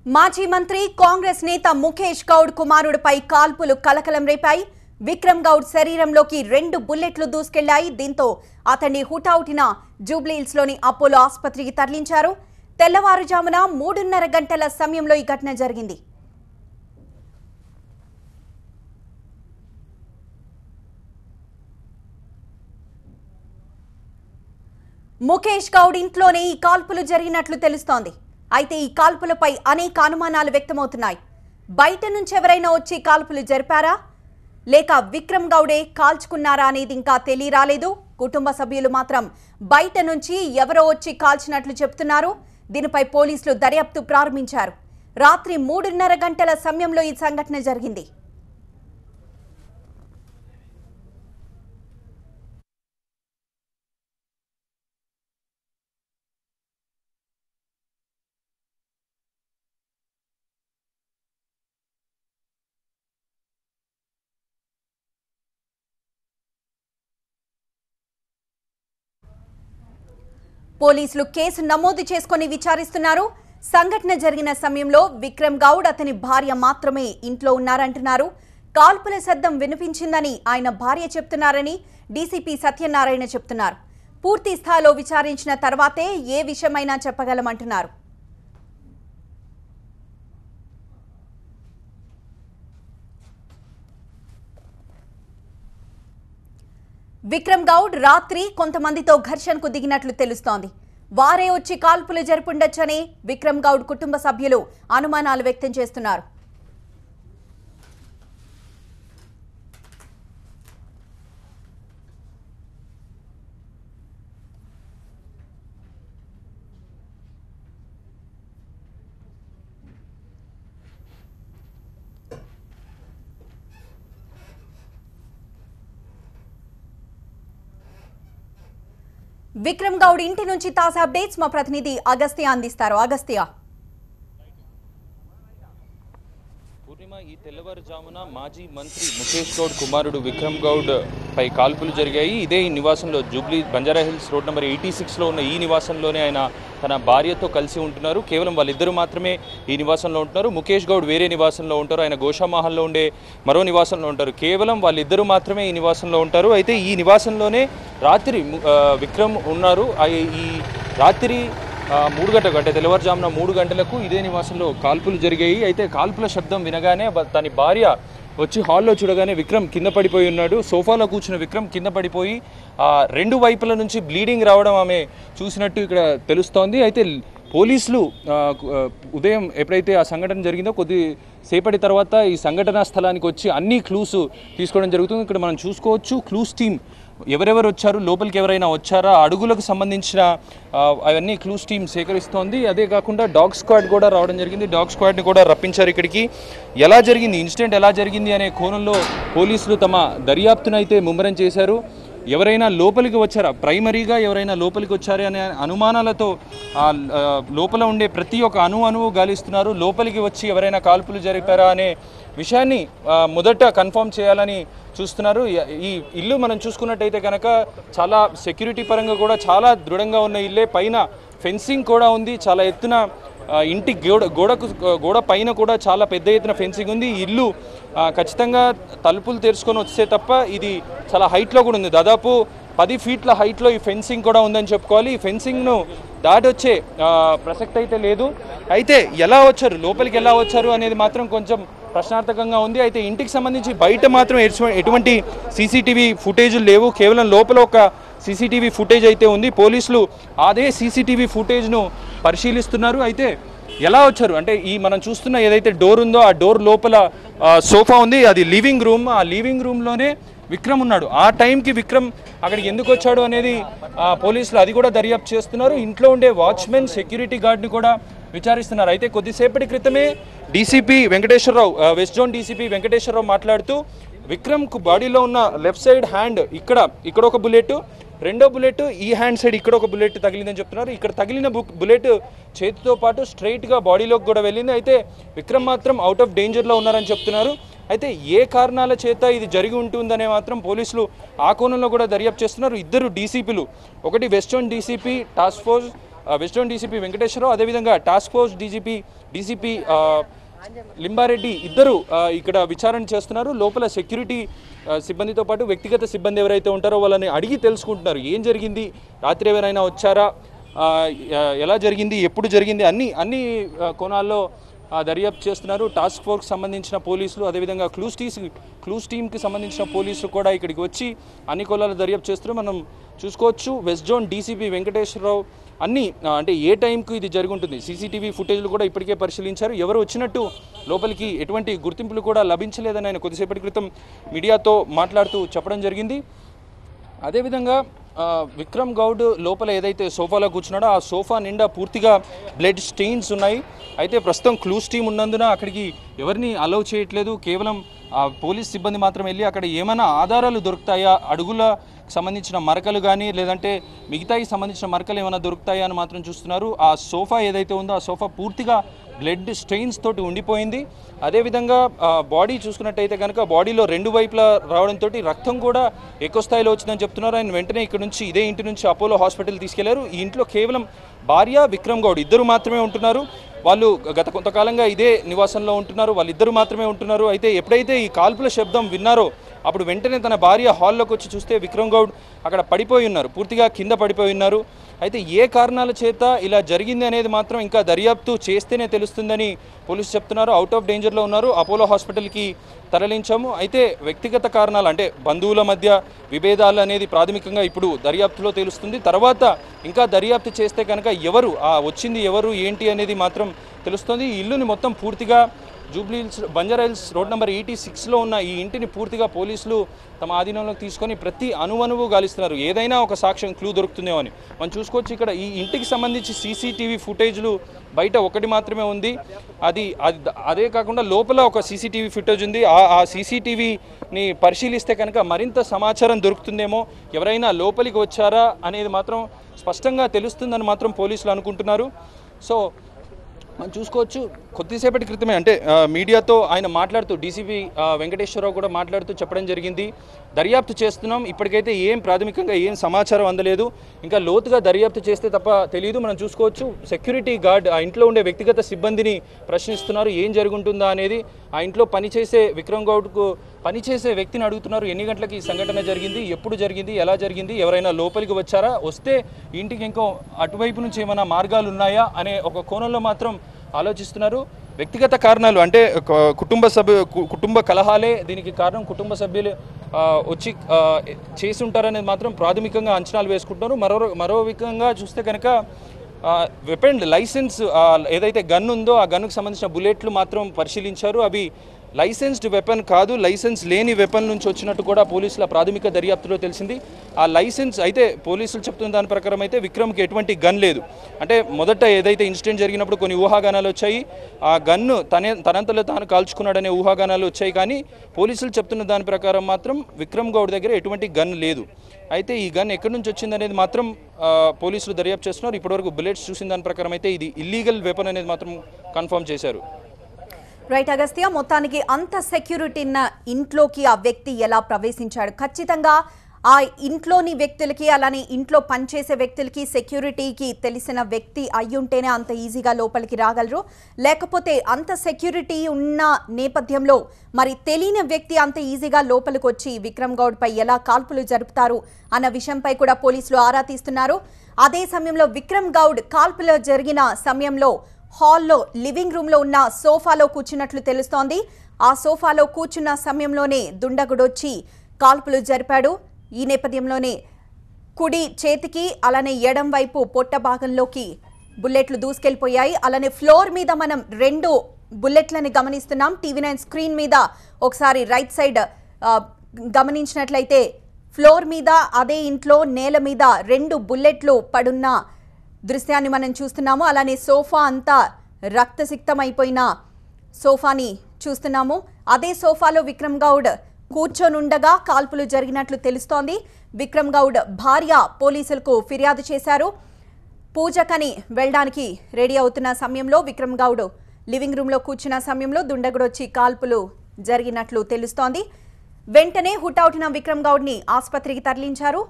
మాజీ మంత్రి కాంగ్రెస్ నేత ముఖేష్ గౌడ్ కుమారుడిపై కాల్పులు కలకలం రేపాయి. విక్రమ్ గౌడ్ శరీరంలోకి 2 బుల్లెట్లు దూసుకెళ్లాయి. దీంతో అతన్ని హుటాహుటిన జూబ్లీహిల్స్లోని అపోలో ఆసుపత్రికి తరలించారు. తెల్లవారుజామున 3:30 గంటల సమయంలో ఈ ఘటన జరిగింది. ముఖేష్ గౌడ్ ఇంట్లోనే ఈ కాల్పులు జరిగినట్లు తెలుస్తోంది. అయితే ఈ కాల్పులపై అనేక అనుమానాలు వ్యక్తమవుతున్నాయి. బయట నుంచి ఎవరైనా వచ్చి కాల్పులు జరిపారా లేక విక్రమ్ గౌడే కాల్చుకున్నారా అనేది ఇంకా తెలియరాలేదు. కుటుంబ సభ్యులు మాత్రం బయట నుంచి ఎవరో వచ్చి కాల్చినట్లు చెప్తున్నారు. దీనిపై పోలీసులు దర్యాప్తు ప్రారంభించారు. రాత్రి 3:30 గంటల సమయంలో ఈ సంఘటన జరిగింది. పోలీసులు కేసు నమోదు చేసుకుని విచారిస్తున్నారు. సంఘటన జరిగిన సమయంలో విక్రమ్ గౌడ్ అతని భార్య మాత్రమే ఇంట్లో ఉన్నారంటున్నారు. కాల్పుల శబ్దం వినిపించిందని ఆయన భార్య చెప్తున్నారని డీసీపీ సత్యనారాయణ చెప్తున్నారు. పూర్తి స్థాయిలో విచారించిన తర్వాతే ఏ విషయమైనా చెప్పగలమంటున్నారు. విక్రమ్ గౌడ్ రాత్రి కొంతమందితో ఘర్షణకు దిగినట్లు తెలుస్తోంది. వారే వచ్చి కాల్పులు జరుపుండొచ్చని విక్రమ్ గౌడ్ కుటుంబ సభ్యులు అనుమానాలు వ్యక్తం చేస్తున్నారు. విక్రమ్ గౌడ్ ఇంటి నుంచి తాజా అప్డేట్స్ మా ప్రతినిధి అగస్త్య అందిస్తారు. అగస్త్య, పూర్ణిమ, ఈ తెల్లవారుజామున మాజీ మంత్రి ముఖేష్ గౌడ్ కుమారుడు విక్రమ్ గౌడ్ పై కాల్పులు జరిగాయి. ఇదే ఈ నివాసంలో జూబ్లీ బంజారాహిల్స్ రోడ్ నెంబర్ 86లో ఉన్న ఈ నివాసంలోనే ఆయన తన భార్యతో కలిసి ఉంటున్నారు. కేవలం వాళ్ళిద్దరూ మాత్రమే ఈ నివాసంలో ఉంటున్నారు. ముఖేష్ గౌడ్ వేరే నివాసంలో ఉంటారు. ఆయన గోషామహల్లో ఉండే మరో నివాసంలో ఉంటారు. కేవలం వాళ్ళిద్దరూ మాత్రమే ఈ నివాసంలో ఉంటారు. అయితే ఈ నివాసంలోనే రాత్రి విక్రమ్ ఉన్నారు. ఈ రాత్రి 3 గంటలకు అంటే తెల్లవారుజామున 3 గంటలకు ఇదే నివాసంలో కాల్పులు జరిగాయి. అయితే కాల్పుల శబ్దం వినగానే తన భార్య వచ్చి హాల్లో చూడగానే విక్రమ్ కింద పడిపోయి ఉన్నాడు. సోఫాలో కూర్చున్న విక్రమ్ కింద పడిపోయి 2 వైపుల నుంచి బ్లీడింగ్ రావడం ఆమె చూసినట్టు ఇక్కడ తెలుస్తోంది. అయితే పోలీసులు ఉదయం ఎప్పుడైతే ఆ సంఘటన జరిగిందో కొద్ది సేపటి తర్వాత ఈ సంఘటనా స్థలానికి వచ్చి అన్ని క్లూస్ తీసుకోవడం జరుగుతుంది. ఇక్కడ మనం చూసుకోవచ్చు క్లూస్ టీమ్ ఎవరెవరు వచ్చారు, లోపలికి ఎవరైనా వచ్చారా, అడుగులకు సంబంధించిన అవన్నీ క్లూస్ టీమ్ సేకరిస్తోంది. అదే కాకుండా డాగ్ స్క్వాడ్ కూడా రావడం జరిగింది. డాగ్ స్క్వాడ్ని కూడా రప్పించారు ఇక్కడికి. ఎలా జరిగింది ఇన్సిడెంట్ ఎలా జరిగింది అనే కోణంలో పోలీసులు తమ దర్యాప్తునైతే ముమ్మరం చేశారు. ఎవరైనా లోపలికి వచ్చారా, ప్రైమరీగా ఎవరైనా లోపలికి వచ్చారా అనే అనుమానాలతో లోపల ఉండే ప్రతి ఒక్క అణువు గాలిస్తున్నారు. లోపలికి వచ్చి ఎవరైనా కాల్పులు జరిపారా అనే విషయాన్ని మొదట కన్ఫర్మ్ చేయాలని చూస్తున్నారు. ఈ ఇల్లు మనం చూసుకున్నట్టయితే కనుక చాలా సెక్యూరిటీ పరంగా కూడా చాలా దృఢంగా ఉన్న ఇల్లే. పైన ఫెన్సింగ్ కూడా ఉంది. చాలా ఎత్తున ఇంటి గోడ పైన కూడా చాలా పెద్ద ఎత్తున ఫెన్సింగ్ ఉంది. ఇల్లు ఖచ్చితంగా తలుపులు తెరుచుకొని వస్తే తప్ప ఇది చాలా హైట్లో కూడా ఉంది. దాదాపు 10 ఫీట్ల హైట్లో ఈ ఫెన్సింగ్ కూడా ఉందని చెప్పుకోవాలి. ఈ ఫెన్సింగ్ను దాటి వచ్చే ప్రసక్తి అయితే లేదు. అయితే ఎలా వచ్చారు, లోపలికి ఎలా వచ్చారు అనేది మాత్రం కొంచెం ప్రశ్నార్థకంగా ఉంది. అయితే ఇంటికి సంబంధించి బయట మాత్రం ఎటువంటి సీసీటీవీ ఫుటేజ్లు లేవు. కేవలం లోపల ఒక సీసీటీవీ ఫుటేజ్ అయితే ఉంది. పోలీసులు అదే సీసీటీవీ ఫుటేజ్ను పరిశీలిస్తున్నారు. అయితే ఎలా వచ్చారు అంటే ఈ మనం చూస్తున్న ఏదైతే డోర్ ఉందో ఆ డోర్ లోపల సోఫా ఉంది. అది లివింగ్ రూమ్. ఆ లివింగ్ రూమ్లోనే విక్రమ్ ఉన్నాడు. ఆ టైంకి విక్రమ్ అక్కడికి ఎందుకు వచ్చాడు అనేది పోలీసులు అది కూడా దర్యాప్తు చేస్తున్నారు. ఇంట్లో ఉండే వాచ్మెన్, సెక్యూరిటీ గార్డ్ని కూడా విచారిస్తున్నారు. అయితే కొద్దిసేపటి క్రితమే DCP Venkateswara Rao, west zone DCP Venkateswara Rao మాట్లాడుతూ విక్రమ్కు బాడీలో ఉన్న లెఫ్ట్ సైడ్ హ్యాండ్ ఇక్కడ ఒక బుల్లెట్, రెండో బుల్లెట్ ఈ హ్యాండ్ సైడ్ ఇక్కడ ఒక బుల్లెట్ తగిలిందని చెప్తున్నారు. ఇక్కడ తగిలిన బుల్లెట్ చేతితో పాటు స్ట్రైట్గా బాడీలోకి కూడా వెళ్ళింది. అయితే విక్రమ్ మాత్రం అవుట్ ఆఫ్ డేంజర్లో ఉన్నారని చెప్తున్నారు. అయితే ఏ కారణాల చేత ఇది జరిగి ఉంటుందనే మాత్రం పోలీసులు ఆ కోణంలో కూడా దర్యాప్తు చేస్తున్నారు. ఇద్దరు డీసీపీలు, ఒకటి west zone DCP task force west zone DCP Venkateswara Rao, అదేవిధంగా టాస్క్ ఫోర్స్ డీసీపీ లింబారెడ్డి ఇద్దరు ఇక్కడ విచారణ చేస్తున్నారు. లోపల సెక్యూరిటీ సిబ్బందితో పాటు వ్యక్తిగత సిబ్బంది ఎవరైతే ఉంటారో వాళ్ళని అడిగి తెలుసుకుంటున్నారు. ఏం జరిగింది, రాత్రి ఎవరైనా వచ్చారా, ఎలా జరిగింది, ఎప్పుడు జరిగింది, అన్ని కోణాల్లో దర్యాప్తు చేస్తున్నారు. టాస్క్ ఫోర్స్కి సంబంధించిన పోలీసులు, అదేవిధంగా క్లూస్ టీమ్కి సంబంధించిన పోలీసులు కూడా ఇక్కడికి వచ్చి అన్ని కోణాల దర్యాప్తు చేస్తున్నారు. మనం చూసుకోవచ్చు వెస్ట్ జోన్ డీసీపీ వెంకటేశ్వరరావు అంటే ఏ టైంకు ఇది జరుగుంటుంది, సీసీటీవీ ఫుటేజ్లు కూడా ఇప్పటికే పరిశీలించారు. ఎవరు వచ్చినట్టు లోపలికి ఎటువంటి గుర్తింపులు కూడా లభించలేదని ఆయన కొద్దిసేపటి క్రితం మీడియాతో మాట్లాడుతూ చెప్పడం జరిగింది. అదేవిధంగా విక్రమ్ గౌడ్ లోపల ఏదైతే సోఫాలో కూర్చున్నాడో ఆ సోఫా నిండా పూర్తిగా బ్లడ్ స్టెయిన్స్ ఉన్నాయి. అయితే ప్రస్తుతం క్లూస్ టీమ్ ఉన్నందున అక్కడికి ఎవరిని అలౌ చేయట్లేదు. కేవలం పోలీస్ సిబ్బంది మాత్రం వెళ్ళి అక్కడ ఏమైనా ఆధారాలు దొరుకుతాయా, అడుగుల సంబంధించిన మరకలు కానీ లేదంటే మిగతాయి సంబంధించిన మరకలు ఏమైనా దొరుకుతాయా అని మాత్రం చూస్తున్నారు. ఆ సోఫా ఏదైతే ఉందో ఆ సోఫా పూర్తిగా బ్లడ్ స్టెయిన్స్ తోటి ఉండిపోయింది. అదేవిధంగా బాడీ చూసుకున్నట్టయితే కనుక బాడీలో రెండు వైపులా రావడంతో రక్తం కూడా ఎక్కువ స్థాయిలో వచ్చిందని చెప్తున్నారు. ఆయన వెంటనే ఇక్కడ నుంచి ఇదే ఇంటి నుంచి అపోలో హాస్పిటల్ తీసుకెళ్లారు. ఈ ఇంట్లో కేవలం భార్య విక్రమ్ గౌడ్ ఇద్దరు మాత్రమే ఉంటున్నారు. వాళ్ళు గత కొంతకాలంగా ఇదే నివాసంలో ఉంటున్నారు. వాళ్ళిద్దరు మాత్రమే ఉంటున్నారు. అయితే ఎప్పుడైతే ఈ కాల్పుల శబ్దం విన్నారో అప్పుడు వెంటనే తన భార్య హాల్లోకి వచ్చి చూస్తే విక్రమ్ గౌడ్ అక్కడ పడిపోయి ఉన్నారు, పూర్తిగా కింద పడిపోయి ఉన్నారు. అయితే ఏ కారణాల చేత ఇలా జరిగింది అనేది మాత్రం ఇంకా దర్యాప్తు చేస్తేనే తెలుస్తుందని పోలీసులు చెప్తున్నారు. అవుట్ ఆఫ్ డేంజర్లో ఉన్నారు, అపోలో హాస్పిటల్కి తరలించాము. అయితే వ్యక్తిగత కారణాలు అంటే బంధువుల మధ్య విభేదాలు అనేది ప్రాథమికంగా ఇప్పుడు దర్యాప్తులో తెలుస్తుంది. తర్వాత ఇంకా దర్యాప్తు చేస్తే కనుక ఎవరు వచ్చింది ఎవరు ఏంటి అనేది మాత్రం తెలుస్తుంది. ఈ ఇల్లుని మొత్తం పూర్తిగా జూబ్లీ హిల్స్ బంజారాహిల్స్ రోడ్ నెంబర్ 86లో ఉన్న ఈ ఇంటిని పూర్తిగా పోలీసులు తమ ఆధీనంలోకి తీసుకొని ప్రతి అణువణువు గాలిస్తున్నారు. ఏదైనా ఒక సాక్ష్యం క్లూ దొరుకుతుందేమో అని మనం చూసుకోవచ్చు. ఇక్కడ ఈ ఇంటికి సంబంధించి సీసీటీవీ ఫుటేజ్లు బయట ఒకటి మాత్రమే ఉంది. అదే కాకుండా లోపల ఒక సీసీటీవీ ఫుటేజ్ ఉంది. ఆ సీసీటీవీని పరిశీలిస్తే కనుక మరింత సమాచారం దొరుకుతుందేమో, ఎవరైనా లోపలికి వచ్చారా అనేది మాత్రం స్పష్టంగా తెలుస్తుందని మాత్రం పోలీసులు అనుకుంటున్నారు. సో మనం చూసుకోవచ్చు కొద్దిసేపటి క్రితమే అంటే మీడియాతో ఆయన మాట్లాడుతూ డీసీపీ వెంకటేశ్వరరావు కూడా మాట్లాడుతూ చెప్పడం జరిగింది, దర్యాప్తు చేస్తున్నాం, ఇప్పటికైతే ప్రాథమికంగా ఏం సమాచారం అందలేదు, ఇంకా లోతుగా దర్యాప్తు చేస్తే తప్ప తెలియదు. మనం చూసుకోవచ్చు సెక్యూరిటీ గార్డ్ ఆ ఇంట్లో ఉండే వ్యక్తిగత సిబ్బందిని ప్రశ్నిస్తున్నారు ఏం జరుగుతుందా అనేది. ఆ ఇంట్లో పనిచేసే విక్రమ్ గౌడ్కు పనిచేసే వ్యక్తిని అడుగుతున్నారు ఎన్ని గంటలకి ఈ సంఘటన జరిగింది, ఎప్పుడు జరిగింది, ఎలా జరిగింది, ఎవరైనా లోపలికి వచ్చారా, వస్తే ఇంటికి ఇంకో అటువైపు నుంచి ఏమైనా మార్గాలు ఉన్నాయా అనే ఒక కోణంలో మాత్రం ఆలోచిస్తున్నారు. వ్యక్తిగత కారణాలు అంటే కుటుంబ కలహాలే దీనికి కారణం, కుటుంబ సభ్యులు వచ్చి చేసి ఉంటారనేది మాత్రం ప్రాథమికంగా అంచనాలు వేసుకుంటున్నారు. మరో విధంగా చూస్తే కనుక వెపన్ లైసెన్స్ ఏదైతే గన్ ఉందో ఆ గన్నుకు సంబంధించిన బుల్లెట్లు మాత్రం పరిశీలించారు. అవి లైసెన్స్డ్ వెపన్ కాదు, లైసెన్స్ లేని వెపన్ నుంచి వచ్చినట్టు కూడా పోలీసుల ప్రాథమిక దర్యాప్తులో తెలిసింది. ఆ లైసెన్స్ అయితే పోలీసులు చెప్తున్న దాని ప్రకారం అయితే విక్రమ్కి ఎటువంటి గన్ లేదు. అంటే మొదట ఏదైతే ఇన్సిడెంట్ జరిగినప్పుడు కొన్ని ఊహాగానాలు వచ్చాయి, ఆ గన్ను తనంతలో తాను కాల్చుకున్నాడనే ఊహాగానాలు వచ్చాయి. కానీ పోలీసులు చెప్తున్న దాని ప్రకారం మాత్రం విక్రమ్ గౌడ్ దగ్గర ఎటువంటి గన్ లేదు. అయితే ఈ గన్ ఎక్కడి నుంచి వచ్చిందనేది మాత్రం పోలీసులు దర్యాప్తు చేస్తున్నారు. ఇప్పటివరకు బుల్లెట్స్ చూసిన దాని ప్రకారం అయితే ఇది ఇల్లీగల్ వెపన్ అనేది మాత్రం కన్ఫర్మ్ చేశారు. రైట్ అగస్త్య, మొత్తానికి అంత సెక్యూరిటీ ఉన్న ఇంట్లోకి ఆ వ్యక్తి ఎలా ప్రవేశించాడు? ఖచ్చితంగా ఆ ఇంట్లోని వ్యక్తులకి అలానే ఇంట్లో పనిచేసే వ్యక్తులకి సెక్యూరిటీకి తెలిసిన వ్యక్తి అయ్యుంటేనే అంత ఈజీగా లోపలికి రాగలరు. లేకపోతే అంత సెక్యూరిటీ ఉన్న నేపథ్యంలో మరి తెలియని వ్యక్తి అంత ఈజీగా లోపలికి వచ్చి విక్రమ్ గౌడ్ పై ఎలా కాల్పులు జరుపుతారు అన్న విషయంపై కూడా పోలీసులు ఆరా తీస్తున్నారు. అదే సమయంలో విక్రమ్ గౌడ్ కాల్పులు జరిగిన సమయంలో హాల్లో లివింగ్ రూమ్లో ఉన్న సోఫాలో కూర్చున్నట్లు తెలుస్తోంది. ఆ సోఫాలో కూర్చున్న సమయంలోనే దుండగుడొచ్చి కాల్పులు జరిపాడు. ఈ నేపథ్యంలోనే కుడి చేతికి అలానే ఎడం వైపు పొట్ట భాగంలోకి బుల్లెట్లు దూసుకెళ్లిపోయాయి. అలానే ఫ్లోర్ మీద మనం 2 బుల్లెట్లని గమనిస్తున్నాం. టీవీ9 స్క్రీన్ మీద ఒకసారి రైట్ సైడ్ గమనించినట్లయితే ఫ్లోర్ మీద అదే ఇంట్లో నేల మీద 2 బుల్లెట్లు పడున్న దృశ్యాన్ని మనం చూస్తున్నాము. అలానే సోఫా అంతా రక్తసిక్తమైపోయిన సోఫాని చూస్తున్నాము. అదే సోఫాలో విక్రమ్ గౌడ్ కూర్చొనుండగా కాల్పులు జరిగినట్లు తెలుస్తోంది. విక్రమ్ గౌడ్ భార్య పోలీసులకు ఫిర్యాదు చేశారు. పూజకని వెళ్ళడానికి రెడీ అవుతున్న సమయంలో విక్రమ్ గౌడ్ లివింగ్ రూమ్లో కూర్చున్న సమయంలో దుండగుడొచ్చి కాల్పులు జరిగినట్లు తెలుస్తోంది. వెంటనే హుటాహుటిన విక్రమ్ గౌడ్ని ఆసుపత్రికి తరలించారు.